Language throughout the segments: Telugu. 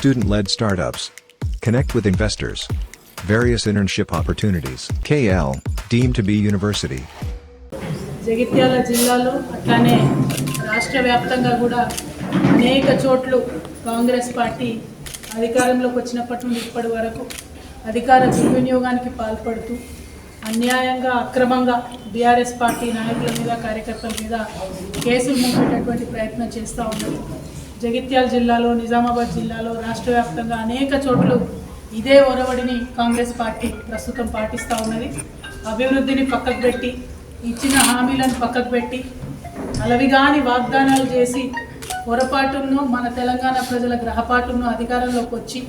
student-led startups. Connect with investors. Various internship opportunities. KL, deemed to be university. Jagtial జిల్లాలో అట్లానే రాష్ట్ర వ్యాప్తంగా కూడా అనేక చోట్ల కాంగ్రెస్ పార్టీ అధికారంలోకి వచ్చినప్పటి నుండి ఇప్పటి వరకు అధికార దుర్వినియోగానికి పాల్పడుతూ అన్యాయంగా అక్రమంగా బీఆర్ఎస్ పార్టీ నాయకుల మీద కార్యకర్తల మీద కేసులు మోపేటటువంటి ప్రయత్నం చేస్తూ ఉన్నారు. జగిత్యాల జిల్లాలో నిజామాబాద్ జిల్లాలో రాష్ట్ర వ్యాప్తంగా అనేక చోట్ల ఇదే ఒరవడిని కాంగ్రెస్ పార్టీ ప్రస్తుతం పాటిస్తూ ఉన్నది. అభివృద్ధిని పక్కకు పెట్టి ఇచ్చిన హామీలను పక్కకు పెట్టి అలవిగాని వాగ్దానాలు చేసి పొరపాటును మన తెలంగాణ ప్రజల గ్రహపాటును అధికారంలోకి వచ్చి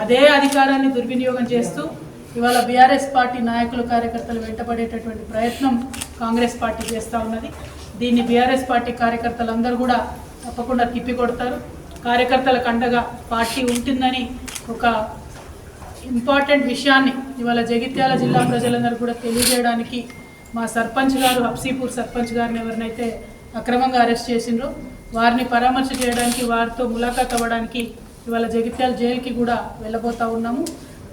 అదే అధికారాన్ని దుర్వినియోగం చేస్తూ ఇవాళ బీఆర్ఎస్ పార్టీ నాయకులు కార్యకర్తలు వెంటబడేటటువంటి ప్రయత్నం కాంగ్రెస్ పార్టీ చేస్తూ ఉన్నది. దీన్ని బీఆర్ఎస్ పార్టీ కార్యకర్తలందరూ కూడా తప్పకుండా తిప్పికొడతారు. కార్యకర్తలకు అండగా పార్టీ ఉంటుందని ఒక ఇంపార్టెంట్ విషయాన్ని ఇవాళ జగిత్యాల జిల్లా ప్రజలందరూ కూడా తెలియజేయడానికి మా సర్పంచ్ గారు హబ్సీపూర్ సర్పంచ్ గారిని ఎవరినైతే అక్రమంగా అరెస్ట్ చేసిండ్రో వారిని పరామర్శ చేయడానికి వారితో ములాఖాత్ అవ్వడానికి ఇవాళ జగిత్యాల జైలుకి కూడా వెళ్ళబోతూ ఉన్నాము.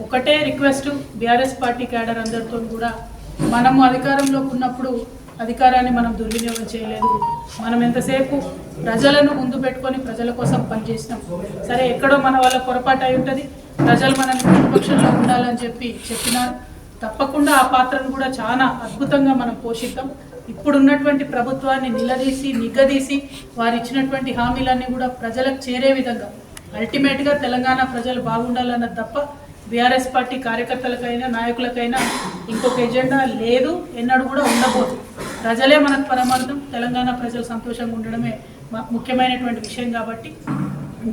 ఒకటే రిక్వెస్ట్ బీఆర్ఎస్ పార్టీ క్యాడర్ అందరితో కూడా, మనము అధికారంలోకి ఉన్నప్పుడు అధికారాన్ని మనం దుర్వినియోగం చేయలేదు. మనం ఎంతసేపు ప్రజలను ముందు పెట్టుకొని ప్రజల కోసం పనిచేసినాం. సరే ఎక్కడో మన వాళ్ళ పొరపాటు అయి ఉంటుంది, ప్రజలు మనల్ని ప్రతిపక్షంలో ఉండాలని చెప్పినారు. తప్పకుండా ఆ పాత్రను కూడా చాలా అద్భుతంగా మనం పోషిద్దాం. ఇప్పుడున్నటువంటి ప్రభుత్వాన్ని నిగ్గదీసి వారు ఇచ్చినటువంటి హామీలన్నీ కూడా ప్రజలకు చేరే విధంగా అల్టిమేట్గా తెలంగాణ ప్రజలు బాగుండాలన్నది తప్ప బీఆర్ఎస్ పార్టీ కార్యకర్తలకైనా నాయకులకైనా ఇంకొక ఎజెండా లేదు, ఎన్నడూ కూడా ఉండబోదు. ప్రజలే మనకు పరమార్థం, తెలంగాణ ప్రజలు సంతోషంగా ఉండడమే ముఖ్యమైనటువంటి విషయం కాబట్టి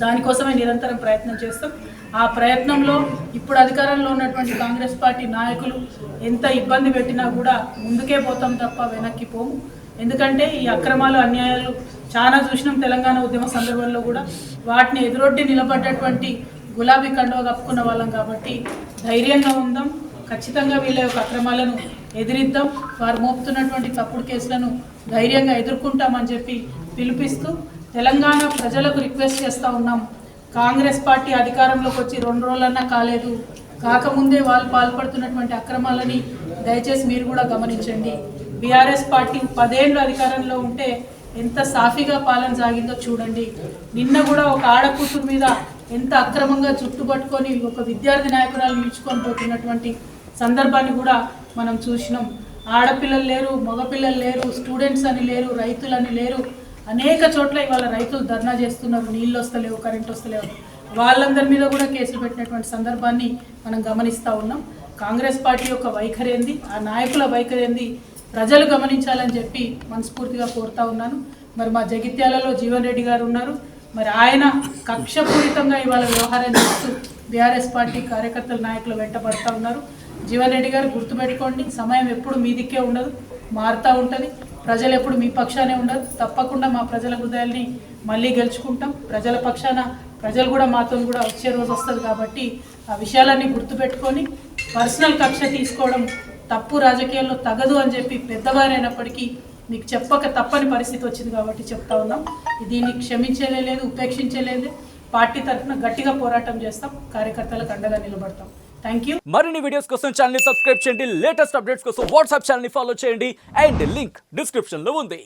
దానికోసమే నిరంతరం ప్రయత్నం చేస్తాం. ఆ ప్రయత్నంలో ఇప్పుడు అధికారంలో ఉన్నటువంటి కాంగ్రెస్ పార్టీ నాయకులు ఎంత ఇబ్బంది పెట్టినా కూడా ముందుకే పోతాం తప్ప వెనక్కి పోము. ఎందుకంటే ఈ అక్రమాలు అన్యాయాలు చాలా చూసినాం తెలంగాణ ఉద్యమ సందర్భంలో కూడా. వాటిని ఎదురొడ్డి నిలబడ్డటువంటి గులాబీ కండువా కప్పుకున్న వాళ్ళం కాబట్టి ధైర్యంగా ఉందాం. ఖచ్చితంగా వీళ్ళ యొక్క అక్రమాలను ఎదిరిద్దాం. వారు మోపుతున్నటువంటి తప్పుడు కేసులను ధైర్యంగా ఎదుర్కొంటామని చెప్పి పిలిపిస్తూ తెలంగాణ ప్రజలకు రిక్వెస్ట్ చేస్తూ ఉన్నాం. కాంగ్రెస్ పార్టీ అధికారంలోకి వచ్చి 2 రోజులన్నా కాలేదు, కాకముందే వాళ్ళు పాల్పడుతున్నటువంటి అక్రమాలని దయచేసి మీరు కూడా గమనించండి. బీఆర్ఎస్ పార్టీ 10 ఏళ్ళు అధికారంలో ఉంటే ఎంత సాఫీగా పాలన సాగిందో చూడండి. నిన్న కూడా ఒక ఆడకూతురు మీద ఎంత అక్రమంగా చుట్టుపట్టుకొని ఒక విద్యార్థి నాయకురాలు నిలుచుకొని పోతున్నటువంటి సందర్భాన్ని కూడా మనం చూసినాం. ఆడపిల్లలు లేరు, మగపిల్లలు లేరు, స్టూడెంట్స్ అని లేరు, రైతులని లేరు. అనేక చోట్ల ఇవాళ రైతులు ధర్నా చేస్తున్నారు, నీళ్ళు వస్తలేవు, కరెంట్ వస్తలేవు. వాళ్ళందరి మీద కూడా కేసులు పెట్టినటువంటి సందర్భాన్ని మనం గమనిస్తూ ఉన్నాం. కాంగ్రెస్ పార్టీ యొక్క వైఖరి ఏంది, ఆ నాయకుల వైఖరి ఏంది ప్రజలు గమనించాలని చెప్పి మనస్ఫూర్తిగా కోరుతా ఉన్నాను. మరి మా జగిత్యాలలో జీవన్ రెడ్డి గారు ఉన్నారు. మరి ఆయన కక్షపూరితంగా ఇవాళ వ్యవహారం చేస్తూ బీఆర్ఎస్ పార్టీ కార్యకర్తల నాయకులు వెంటబడుతూ ఉన్నారు. జీవన్ రెడ్డి గారు గుర్తుపెట్టుకోండి, సమయం ఎప్పుడు మీ దిక్కే ఉండదు, మారుతూ ఉంటుంది. ప్రజలు ఎప్పుడు మీ పక్షానే ఉండదు. తప్పకుండా మా ప్రజల హృదయాల్ని మళ్ళీ గెలుచుకుంటాం. ప్రజల పక్షాన ప్రజలు కూడా మాతో కూడా వచ్చే రోజు వస్తుంది కాబట్టి ఆ విషయాలన్నీ గుర్తుపెట్టుకొని పర్సనల్ కక్ష తీసుకోవడం తప్పు, రాజకీయాల్లో తగదు అని చెప్పి పెద్దవారైనప్పటికీ మీకు చెప్పక తప్పని పరిస్థితి వచ్చింది కాబట్టి చెప్తా ఉన్నాం. దీన్ని క్షమించలేదు, ఉపేక్షించలేదు. పార్టీ తరఫున గట్టిగా పోరాటం చేస్తాం, కార్యకర్తలకు అండగా నిలబడతాం. Thank you. మరిన్ని వీడియోస్ కోసం ఛానల్ ని సబ్స్క్రైబ్ చేయండి, లేటెస్ట్ అప్డేట్స్ కోసం వాట్సాప్ ఛానల్ ని ఫాలో చేయండి అండ్ లింక్ డిస్క్రిప్షన్ లో ఉంది.